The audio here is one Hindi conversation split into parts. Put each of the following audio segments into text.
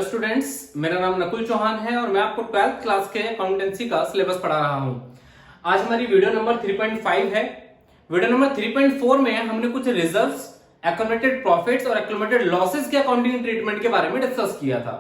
स्टूडेंट्स, मेरा नाम नकुल चौहान है और मैं आपको 12th क्लास के अकाउंटेंसी का सिलेबस पढ़ा रहा हूं। आज हमारी वीडियो नंबर 3.5 है। वीडियो नंबर 3.4 में हमने कुछ रिजर्व्स, एक्यूमुलेटेड प्रॉफिट्स और एक्यूमुलेटेड लॉसेस के अकाउंटिंग ट्रीटमेंट के बारे में डिस्कस किया था।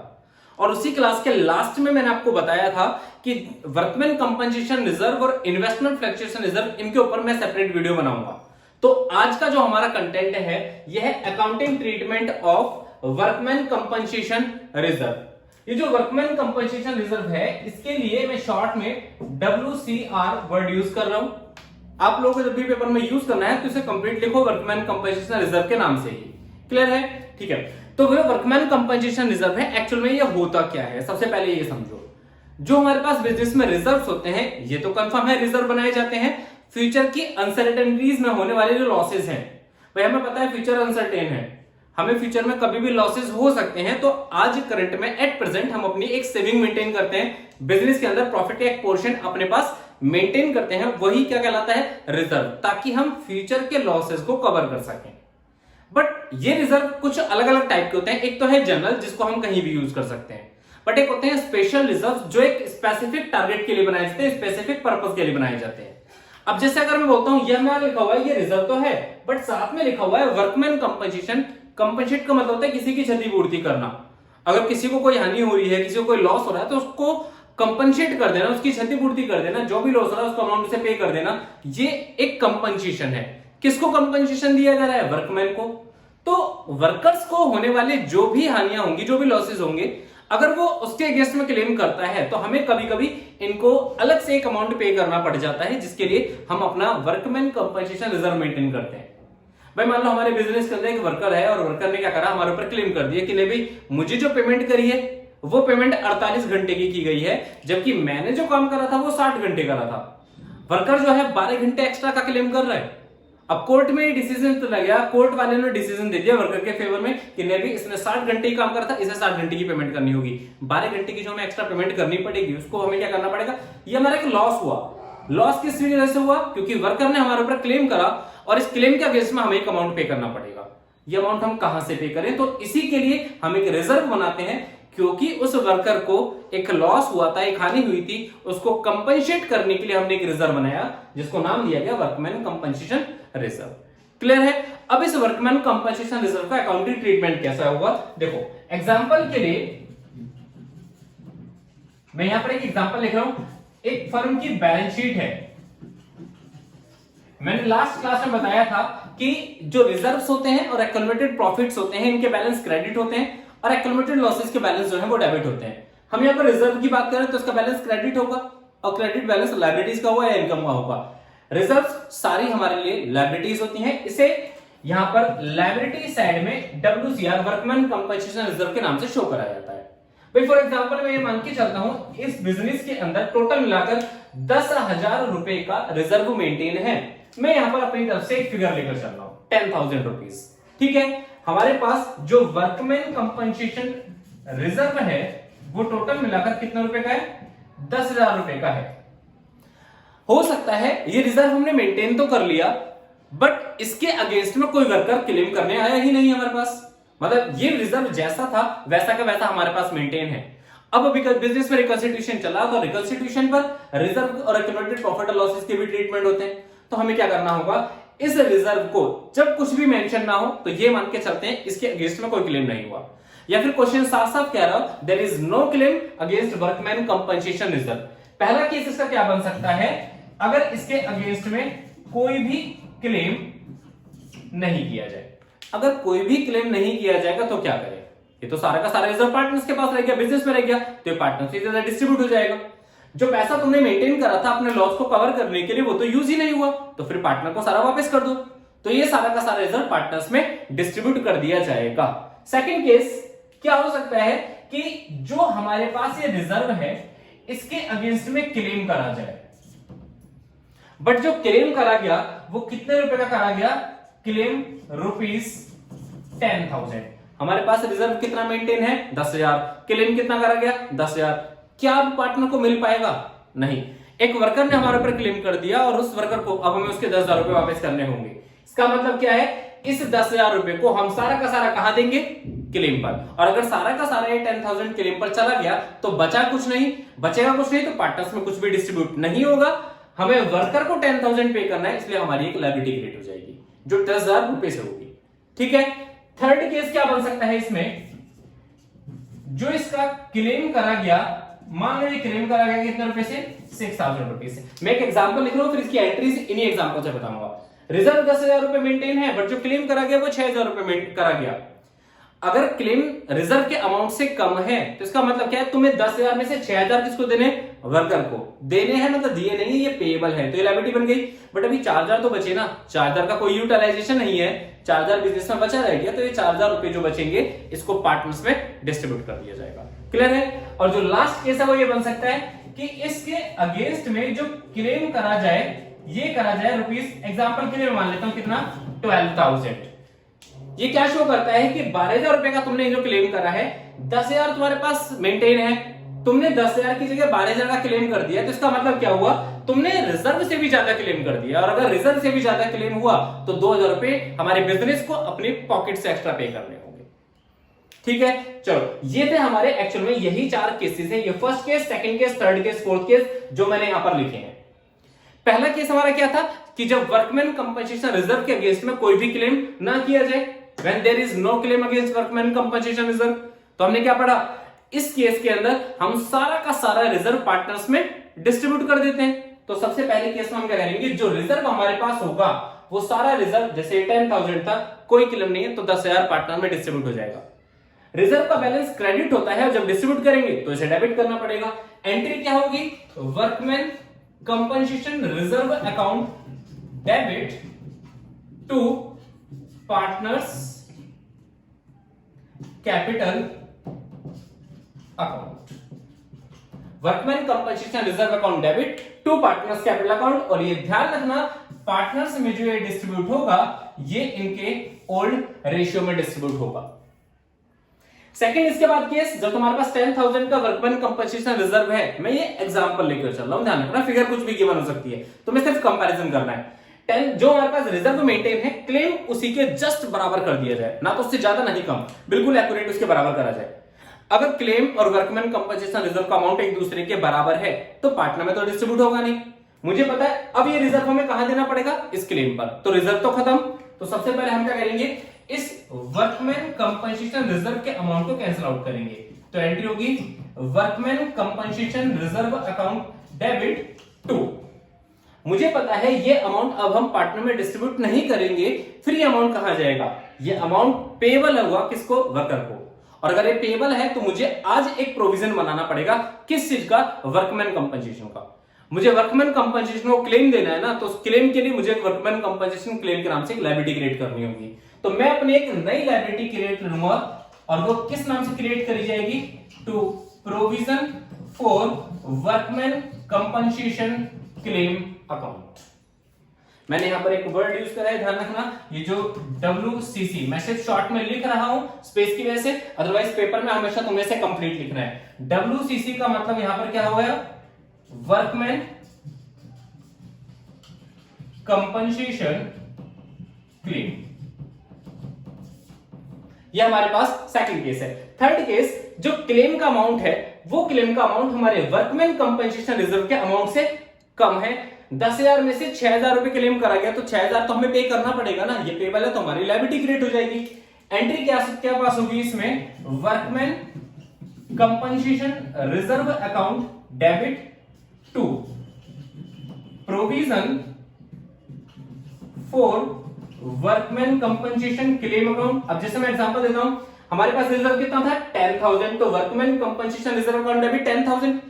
और उसी क्लास के लास्ट में मैंने आपको बताया था कि वर्कमैन कंपनसेशन रिजर्व और इन्वेस्टमेंट फ्लक्चुएशन रिजर्व, इनके ऊपर मैं सेपरेट वीडियो बनाऊंगा। तो आज का जो हमारा कंटेंट है यह है accounting treatment of workman compensation reserve. ये जो वर्कमैन कंपनसेशन रिजर्व है, इसके लिए मैं शॉर्ट में WCR वर्ड यूज कर रहा हूं। आप लोगों को जब भी पेपर में यूज करना है तो इसे कंप्लीट लिखो वर्कमैन कंपनसेशन रिजर्व के नाम से ही। क्लियर है? ठीक है। तो वो वर्कमैन कंपनसेशन रिजर्व है, एक्चुअल में ये होता क्या है सबसे पहले ये समझो। जो हमारे पास बिजनेस में रिजर्व्स होते हैं, ये तो कंफर्म है रिजर्व बनाए जाते हैं फ्यूचर की अनसर्टेनिटीज में होने वाले जो लॉसेस हैं। भाई हमें पता है फ्यूचर अनसर्टेन है, हमें फ्यूचर में कभी भी लॉसेस हो सकते हैं। तो आज करंट में एट प्रेजेंट हम अपनी एक सेविंग मेंटेन करते हैं, बिजनेस के अंदर प्रॉफिट का एक पोर्शन अपने पास मेंटेन करते हैं, वही क्या कहलाता है रिजर्व, ताकि हम फ्यूचर के लॉसेस को कवर कर सकें। बट ये रिजर्व कुछ अलग अलग टाइप के होते हैं। एक तो है जनरल, जिसको हम कहीं भी यूज कर सकते हैं, बट एक होते हैं स्पेशल रिजर्व, जो एक स्पेसिफिक टारगेट के लिए बनाए जाते हैं, स्पेसिफिक पर्पस के लिए बनाए जाते हैं। अब जैसे अगर मैं बोलता हूं यह लिखा हुआ है, ये रिजर्व तो है, बट साथ में लिखा हुआ है वर्कमैन कंपनसेशन। कंपनसेट का मतलब होता है किसी की क्षतिपूर्ति करना। अगर किसी को कोई हानि हो रही है, किसी को कोई लॉस हो रहा है, तो उसको कंपनसेट कर देना, उसकी क्षतिपूर्ति कर देना, जो भी लॉस हो रहा है उसको अमाउंट से पे कर देना, ये एक कंपनसेशन है। किसको कंपनसेशन दिया जा रहा है? वर्कमैन को। तो वर्कर्स को होने वाले जो भी हानियां होंगी, जो भी लॉसेस होंगे, अगर वो उसके अगेंस्ट में क्लेम करता है तो हमें कभी कभी इनको अलग से एक अमाउंट पे करना पड़ जाता है, जिसके लिए हम अपना वर्कमैन कंपनसेशन रिजर्व मेंटेन करते हैं। भाई मान लो हमारे बिजनेस के अंदर एक वर्कर है और वर्कर ने क्या करा, हमारे ऊपर क्लेम कर दिया कि नहीं भाई मुझे जो पेमेंट करी है वो पेमेंट 48 घंटे की गई है, जबकि मैंने जो काम करा था वो 60 घंटे करा था। वर्कर जो है 12 घंटे एक्स्ट्रा का क्लेम कर रहा है। अब कोर्ट में डिसीजन तो लग गया, कोर्ट वाले ने डिसीजन दे दिया वर्कर के फेवर में कि नहीं भी इसने 60 घंटे ही काम करा था, इसे 60 घंटे की पेमेंट करनी होगी। 12 घंटे की जो हमें एक्स्ट्रा पेमेंट करनी पड़ेगी उसको हमें क्या करना पड़ेगा। ये हमारा एक लॉस हुआ। लॉस किस वजह से हुआ? क्योंकि वर्कर ने हमारे ऊपर क्लेम करा और इस क्लेम के अगेंस्ट में हमें एक अमाउंट पे करना पड़ेगा। ये अमाउंट हम कहां से पे करें? तो इसी के लिए हम एक रिजर्व बनाते हैं, क्योंकि उस वर्कर को एक लॉस हुआ था, एक हानि हुई थी, उसको कंपनसेट करने के लिए हमने एक रिजर्व बनाया, जिसको नाम दिया गया वर्कमैन कंपनसेशन रिजर्व। क्लियर है? अब इस वर्कमैन कंपनसेशन रिजर्व का अकाउंटिंग ट्रीटमेंट कैसा होगा, देखो। एग्जांपल के लिए मैं यहां पर एक एग्जांपल लिख रहा हूं। एक फर्म की बैलेंस शीट है। मैंने लास्ट क्लास में बताया था कि जो रिजर्व्स होते हैं और एक्यूमुलेटेड प्रॉफिट्स होते हैं, इनके बैलेंस क्रेडिट होते हैं और एक्यूमुलेटेड लॉसेस के बैलेंस जो है वो डेबिट होते हैं। हम यहाँ पर रिजर्व की बात करें तो इसका बैलेंस क्रेडिट होगा और क्रेडिट बैलेंस लायबिलिटीज का होगा या इनकम का होगा। रिजर्व सारी हमारे लिए लायबिलिटीज होती हैं। इसे यहां पर लायबिलिटी साइड में WCR वर्कमैन कंपनसेशन रिजर्व के नाम से शो कराया जाता है। भाई फॉर एग्जांपल मैं ये मान के चलता हूं इस बिजनेस के अंदर टोटल मिलाकर 10,000 रुपए का रिजर्व मेंटेन है। मैं यहां पर अपनी तरफ से एक फिगर लेकर चल रहा हूं 10,000 रुपीज। ठीक है, हमारे पास जो वर्कमैन कंपनसेशन रिजर्व है वो टोटल मिलाकर कितने रुपए का है? 10,000 रुपए का है। हो सकता है ये रिजर्व हमने मेंटेन तो कर लिया, बट इसके अगेंस्ट में कोई वर्कर क्लेम करने आया ही नहीं हमारे पास। मतलब ये रिजर्व जैसा था वैसा का वैसा हमारे पास मेंटेन है। अब अभी बिजनेस में रिकंस्टिट्यूशन चला, तो रिकंस्टिट्यूशन पर रिजर्व और एक्यूमुलेटेड प्रॉफिट और लॉसेस के भी ट्रीटमेंट होते हैं। तो हमें क्या करना होगा, इस रिजर्व को जब कुछ भी मेंशन ना हो तो ये मान के चलते हैं इसके अगेंस्ट में कोई क्लेम नहीं हुआ, या फिर क्वेश्चन साफ साफ कह रहा हूं there is no claim against workman compensation reserve. पहला केस इसका क्या बन सकता है, अगर इसके अगेंस्ट में कोई भी क्लेम नहीं किया जाए। अगर कोई भी क्लेम नहीं किया जाएगा तो क्या करें? ये तो सारा का सारा रिजर्व पार्टनर्स के पास रह गया, बिजनेस में रह गया, तो ये पार्टनर्स से ज्यादा डिस्ट्रीब्यूट हो जाएगा। जो पैसा तुमने मेंटेन करा था अपने लॉस को कवर करने के लिए वो तो यूज ही नहीं हुआ, तो फिर पार्टनर को सारा वापस कर दो। तो ये सारा का सारा रिजर्व पार्टनर्स में डिस्ट्रीब्यूट कर दिया जाएगा। सेकंड केस क्या हो सकता है कि जो हमारे पास ये रिजर्व है इसके अगेंस्ट में क्लेम करा जाए, बट जो क्लेम करा गया वो कितने रुपए का करा गया? क्लेम ₹10,000। हमारे पास रिजर्व कितना मेंटेन है? 10,000। क्लेम कितना करा गया? 10,000। क्या अब पार्टनर को मिल पाएगा? नहीं। एक वर्कर ने हमारे ऊपर क्लेम कर दिया और उस वर्कर को अब हमें उसके 10,000 रुपए वापस करने होंगे। इसका मतलब क्या है, इस 10,000 रुपए को हम सारा का सारा कहां देंगे? क्लेम पर। और अगर सारा का सारा ये 10,000 क्लेम पर चला गया तो बचा कुछ नहीं, बचेगा कुछ नहीं, तो पार्टनर्स में कुछ भी डिस्ट्रीब्यूट नहीं होगा। हमें वर्कर को 10,000 पे करना है, इसलिए हमारी एक लायबिलिटी क्रिएट हो जाएगी जो 10,000 रुपए से होगी। ठीक है। थर्ड केस क्या बन सकता है इसमें? जो इसका क्लेम करा गया, मान लो ये क्लेम करा गया कितने रुपए से? 6,000 रुपए से। मैं एक एग्जांपल लिख रहा हूं, फिर इसकी एंट्रीज इन्हीं एग्जांपल से बताऊंगा। रिजर्व 10,000 रुपए मेंटेन है, बट जो क्लेम करा गया वो 6,000 रुपए करा गया। अगर क्लेम रिजर्व के अमाउंट से कम है तो इसका मतलब क्या है? तुम्हें 10,000 में से 6,000 किसको देने? वर्कर को देने हैं, मतलब दिए नहीं, ये पेएबल है, तो ये लायबिलिटी बन गई। बट अभी 4,000 तो बचे ना, 4,000 का कोई यूटिलाइजेशन नहीं है, 4,000 बिजनेस में बचा रह गया, तो ये 4,000 रुपए जो बचेंगे इसको पार्टनर्स में डिस्ट्रीब्यूट कर दिया जाएगा। क्लियर है? और जो लास्ट केस है वो ये बन सकता है कि इसके अगेंस्ट में जो क्लेम करा जाए, ये करा जाए रुपीज, एग्जाम्पल के लिए मान लेता हूं कितना? 12,000। ये क्या शो करता है कि 12,000 रुपए का तुमने जो क्लेम करा है, 10,000 तुम्हारे पास मेंटेन है, तुमने 10,000 की जगह 12,000 का क्लेम कर दिया, तो इसका मतलब क्या हुआ? तुमने रिजर्व से भी ज्यादा क्लेम कर दिया। और अगर रिजर्व से भी ज्यादा क्लेम हुआ तो 2,000 रुपए हमारे बिजनेस को अपनी पॉकेट से एक्स्ट्रा पे करने होंगे। ठीक है, चलो ये थे हमारे एक्चुअल में यही 4 केसेस है। ये first case, second case, third case, fourth case जो मैंने यहां पर लिखे हैं। पहला केस हमारा क्या था कि जब वर्कमैन कंपनसेशन रिजर्व के अगेंस्ट में कोई भी क्लेम ना किया जाए, when there is no claim against workman compensation reserve, तो हमने क्या पढ़ा? इस केस के अंदर हम सारा का सारा रिजर्व पार्टनर्स में डिस्ट्रीब्यूट कर देते हैं। तो सबसे पहले केस में हम क्या करेंगे? जो रिजर्व हमारे पास होगा वो सारा रिजर्व, जैसे 10,000 था, कोई क्लेम नहीं है, तो 10,000 पार्टनर में डिस्ट्रीब्यूट हो जाएगा। रिजर्व का बैलेंस क्रेडिट होता है, और जब डिस्ट्रीब्यूट करेंगे तो इसे डेबिट करना पड़ेगा। एंट्री क्या होगी? Workman compensation reserve account debit to partners capital account. Workman compensation reserve account debit to partners capital account. और ये ध्यान रखना, पार्टनर्स में जो ये डिस्ट्रीब्यूट होगा ये इनके ओल्ड रेशियो में डिस्ट्रीब्यूट होगा। सेकंड, इसके बाद केस जब तुम्हारे पास 10,000 का वर्कमैन कंपनसेशन रिजर्व है, मैं ये एग्जांपल लेकर चल रहा हूं, ध्यान रखना, फिगर कुछ भी गिवन हो सकती है, तुम्हें सिर्फ कंपैरिजन करना है। 10 जो हमारे पास रिजर्व मेंटेन है, क्लेम उसी के जस्ट बराबर कर दिया जाए, ना तो उससे ज्यादा नहीं कम, बिल्कुल एक्यूरेट उसके बराबर करा जाए। अगर क्लेम और वर्कमैन कंपनसेशन रिजर्व का अमाउंट एक दूसरे के बराबर है तो पार्टनर में तो डिस्ट्रीब्यूट होगा नहीं। मुझे पता है अब ये रिजर्व हमें कहां देना पड़ेगा? इस क्लेम पर, तो रिजर्व तो खत्म। तो सबसे पहले हम क्या करेंगे? इस वर्कमैन कंपनसेशन रिजर्व के अमाउंट को कैंसिल आउट करेंगे। तो एंट्री होगी workman compensation reserve account debit to. मुझे पता है ये अमाउंट अब हम पार्टनर में डिस्ट्रीब्यूट नहीं करेंगे, फिर ये अमाउंट कहां जाएगा? ये अमाउंट पेएबल होगा किसको? वर्कर को। और अगर ये पेएबल है तो मुझे आज एक प्रोविजन बनाना पड़ेगा, किस चीज का? वर्कमैन कंपनसेशन का। मुझे वर्कमैन कंपनसेशन को क्लेम देना है ना, तो उस क्लेम के लिए मुझे वर्कमैन कंपनसेशन क्लेम के नाम से एक लायबिलिटी क्रिएट करनी होगी। तो मैं अपनी एक नई लायबिलिटी क्रिएट करूंगा, और वो किस नाम से क्रिएट करी जाएगी? To provision for workman compensation claim account. मैंने यहां पर एक वर्ड यूज करा है, ध्यान रखना, ये जो WCC, मैं सिर्फ शॉर्ट में लिख रहा हूं स्पेस की वजह से, अदरवाइज पेपर में हमेशा तुम्हें से कंप्लीट लिखना है। WCC का मतलब यहां पर क्या होगा? Workman compensation claim. ये हमारे पास सेकंड केस है। थर्ड केस, जो क्लेम का अमाउंट है वो क्लेम का अमाउंट हमारे वर्कमैन कंपनसेशन रिजर्व के अमाउंट से कम है। 10,000 में से 6,000 रुपए क्लेम करा गया, तो 6,000 तो हमें पे करना पड़ेगा ना, ये पेबल है तो हमारी लायबिलिटी क्रिएट हो जाएगी। एंट्री क्या पास होगी इसमें? Workman compensation reserve account debit to provision for workman compensation claim account. अब जैसे मैं एग्जांपल देता हूं, हमारे पास रिजर्व कितना था? 10,000, तो workman compensation reserve account debit 10,000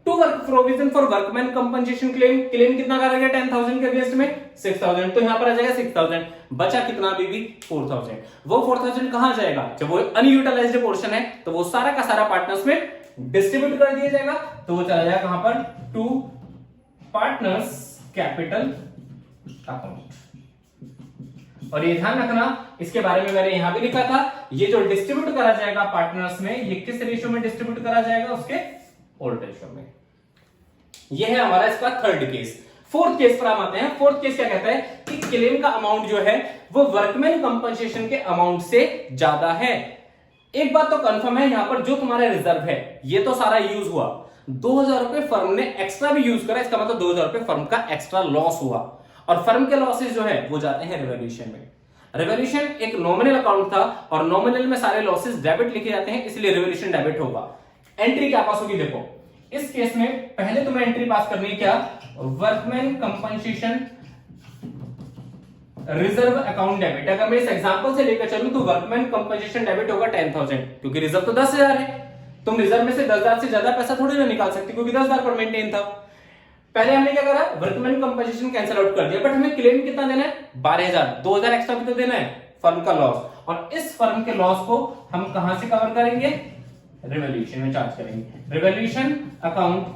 to work provision for workman compensation claim. Claim कितना करा गया 10,000 के अगेंस्ट में? 6,000, तो यहां पर आ जाएगा 6,000, बचा कितना अभी? 4,000। वो 4,000 कहां जाएगा? जब वो अनयूटिलाइज्ड पोर्शन है तो वो सारा का सारा पार्टनर्स में डिस्ट्रीब्यूट कर दिया जाएगा, तो वो चला जाएगा कहां पर? To partners capital account. और ये ध्यान रखना, इसके बारे में मैंने यहां भी लिखा था, ये जो डिस्ट्रीब्यूट करा जाएगा पार्टनर्स में, ये किस रेशियो में डिस्ट्रीब्यूट करा जाएगा? उसके ओल्ड रेशियो में। ये है हमारा इसका थर्ड केस। फोर्थ केस पर हम आते हैं। फोर्थ केस क्या कहता है कि क्लेम का अमाउंट जो है वो वर्कमैन कंपनसेशन के अमाउंट से ज्यादा है। एक बात तो कंफर्म है, यहां पर जो तुम्हारा रिजर्व है ये तो सारा यूज हुआ, 2000 रुपए फर्म ने एक्स्ट्रा भी यूज करा, इसका मतलब 2000 रुपए फर्म का एक्स्ट्रा लॉस हुआ, और फर्म के लॉसेस जो है वो जाते हैं रिवॉल्यूशन में। रिवॉल्यूशन एक नॉमिनल अकाउंट था और नॉमिनल में सारे लॉसेस डेबिट लिखे जाते हैं, इसलिए रिवॉल्यूशन डेबिट होगा। एंट्री क्या पास होगी, देखो इस केस में पहले तुम्हें एंट्री पास करनी है क्या, workman compensation reserve account debit. अगर मैं इस एग्जांपल से लेकर चलूं तो वर्कमैन कंपनसेशन डेबिट होगा 10,000, क्योंकि रिजर्व तो 10,000 है, तुम रिजर्व में से 10,000 से ज्यादा पैसा थोड़ी ना निकाल सकते, क्योंकि 10,000 पर मेंटेन था। पहले हमने क्या करा, वर्कमैन कंपनसेशन कैंसिल आउट कर दिया, बट हमें क्लेम कितना देना है, 12,000, 2,000 एक्स्ट्रा भी तो देना है फर्म का लॉस, और इस फर्म के लॉस को हम कहां से कवर करेंगे, रिवॉल्यूशन में चार्ज करेंगे। रिवॉल्यूशन अकाउंट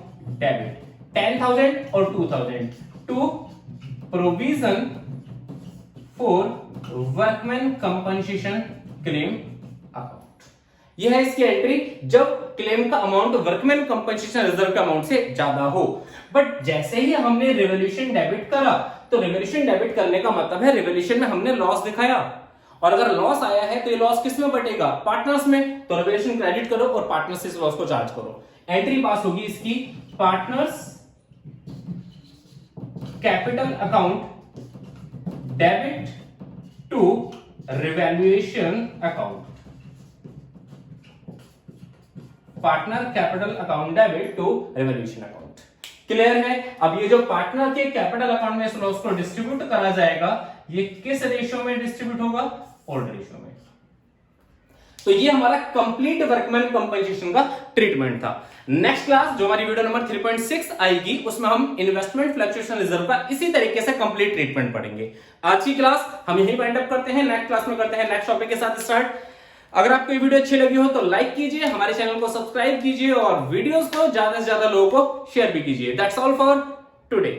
डेबिट 10,000 और 2,000 to provision for workman compensation claim account. यह है इसकी एंट्री जब क्लेम का अमाउंट वर्कमैन कंपनसेशन रिजर्व के अमाउंट से ज्यादा हो। बट जैसे ही हमने रिवॉल्यूशन डेबिट करा, तो रिवॉल्यूशन डेबिट करने का मतलब है रिवॉल्यूशन में हमने लॉस दिखाया, और अगर लॉस आया है तो ये लॉस किस में बटेगा, पार्टनर्स में, तो रिवॉल्यूशन क्रेडिट करो और पार्टनर्स से इस लॉस को चार्ज करो। एंट्री पास होगी इसकी partners capital account debit to revaluation account, partner capital account debit to revaluation account. Clear है। अब ये जो पार्टनर के कैपिटल अकाउंट में इस लॉस को डिस्ट्रीब्यूट करा जाएगा, ये किस रेशियो में डिस्ट्रीब्यूट होगा, ओल्ड रेशियो में। तो ये हमारा कंप्लीट वर्कमैन कंपनसेशन का ट्रीटमेंट था। नेक्स्ट क्लास जो हमारी वीडियो नंबर 3.6 आएगी, उसमें हम इन्वेस्टमेंट फ्लक्चुएशन रिजर्व का इसी तरीके से कंप्लीट ट्रीटमेंट पढ़ेंगे। आज की क्लास हम यहीं वाइंड अप करते हैं, नेक्स्ट क्लास में करते हैं नेक्स्ट टॉपिक के साथ स्टार्ट। अगर आपको ये वीडियो अच्छी लगी हो तो लाइक कीजिए, हमारे चैनल को सब्सक्राइब कीजिए और वीडियोस को ज्यादा से ज्यादा लोगों को शेयर भी कीजिए। That's all for today.